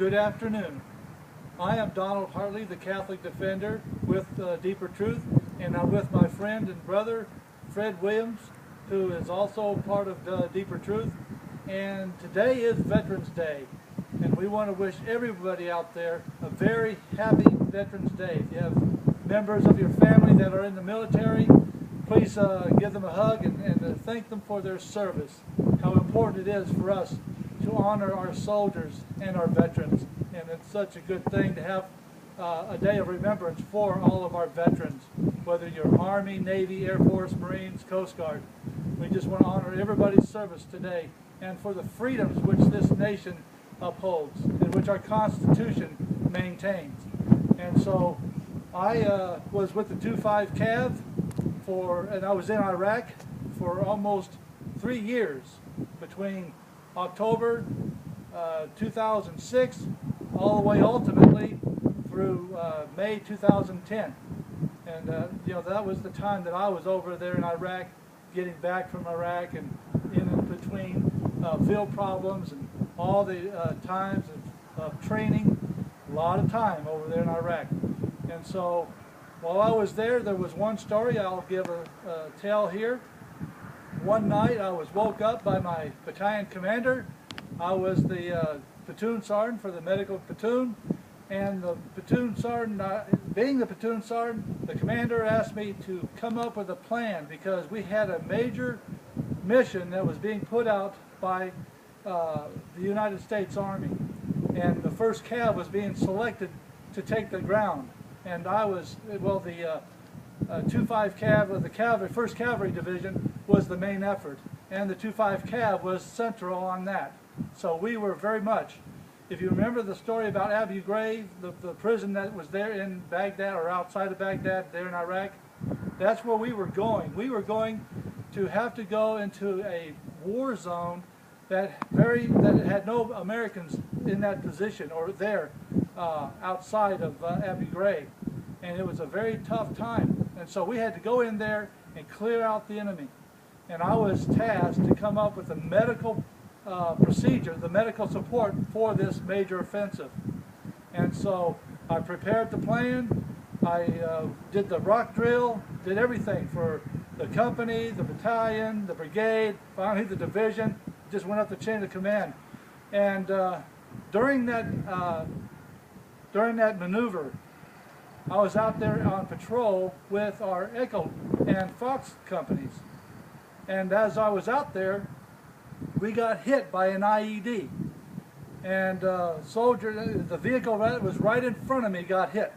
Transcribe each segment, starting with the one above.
Good afternoon. I am Donald Hartley, the Catholic Defender with Deeper Truth, and I'm with my friend and brother, Fred Williams, who is also part of Deeper Truth. And today is Veterans Day, and we want to wish everybody out there a very happy Veterans Day. If you have members of your family that are in the military, please give them a hug and thank them for their service. How important it is for us to honor our soldiers and our veterans. And it's such a good thing to have a day of remembrance for all of our veterans, whether you're Army, Navy, Air Force, Marines, Coast Guard. We just want to honor everybody's service today and for the freedoms which this nation upholds and which our Constitution maintains. And so I was with the 2-5 Cav and I was in Iraq for almost 3 years, between October 2006 all the way ultimately through May 2010. And you know, that was the time that I was over there in Iraq, getting back from Iraq, and in between field problems and all the times of training, a lot of time over there in Iraq. And so while I was there, there was one story I'll give a tale here. One night I was woke up by my battalion commander. I was the platoon sergeant for the medical platoon, and the platoon sergeant, being the platoon sergeant, the commander asked me to come up with a plan because we had a major mission that was being put out by the United States Army, and the 1st Cav was being selected to take the ground. And I was, well, the 2-5 Cav, the 1st Cavalry Division was the main effort, and the 2-5 Cav was central on that. So we were very much, if you remember the story about Abu Ghraib, the prison that was there in Baghdad, or outside of Baghdad, there in Iraq, that's where we were going. We were going to have to go into a war zone that had no Americans in that position or there outside of Abu Ghraib. And it was a very tough time. And so we had to go in there and clear out the enemy. And I was tasked to come up with a medical procedure, the medical support for this major offensive. And so I prepared the plan, I did the rock drill, did everything for the company, the battalion, the brigade, finally the division, just went up the chain of command. And during that maneuver, I was out there on patrol with our Echo and Fox companies. And as I was out there, we got hit by an IED. And the vehicle that was right in front of me got hit.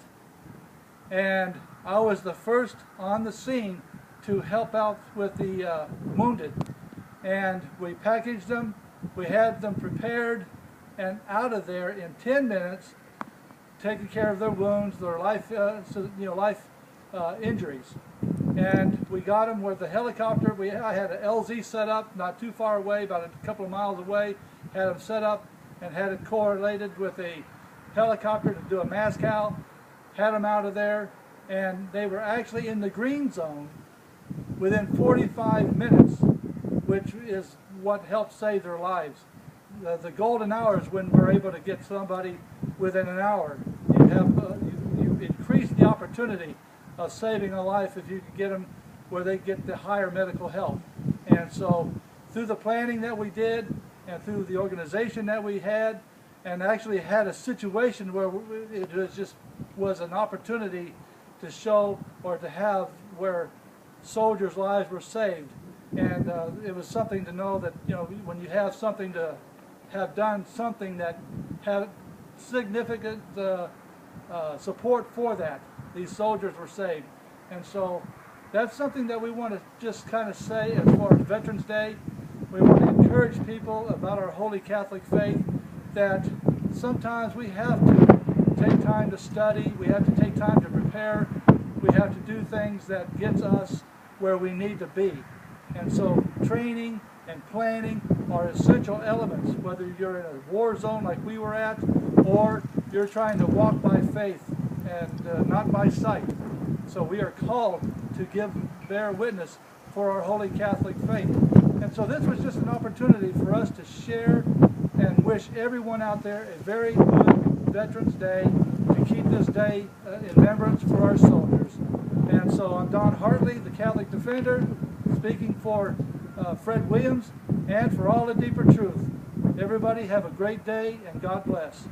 And I was the first on the scene to help out with the wounded. And we packaged them, we had them prepared and out of there in 10 minutes, taking care of their wounds, their life injuries. And we got them with the helicopter. I had an LZ set up not too far away, about a couple of miles away, had them set up and had it correlated with a helicopter to do a mass cal, had them out of there, and they were actually in the green zone within 45 minutes, which is what helped save their lives. The golden hour is when we're able to get somebody within an hour. You increase the opportunity of saving a life if you can get them where they get the higher medical help. And so through the planning that we did and through the organization that we had, and actually had a situation where it was an opportunity to show or to have where soldiers' lives were saved. And it was something to know that, you know, when you have something to have done something that had significant support for that, these soldiers were saved. And so that's something that we want to just kind of say as far as Veterans Day. We want to encourage people about our Holy Catholic faith, that sometimes we have to take time to study, we have to take time to prepare, we have to do things that gets us where we need to be. And so training and planning are essential elements, whether you're in a war zone like we were at, or you're trying to walk by faith and not by sight. So we are called to bear witness for our Holy Catholic faith. And so this was just an opportunity for us to share and wish everyone out there a very good Veterans Day, to keep this day in remembrance for our soldiers. And so I'm Don Hartley, the Catholic Defender, speaking for Fred Williams and for All the Deeper Truth. Everybody have a great day, and God bless.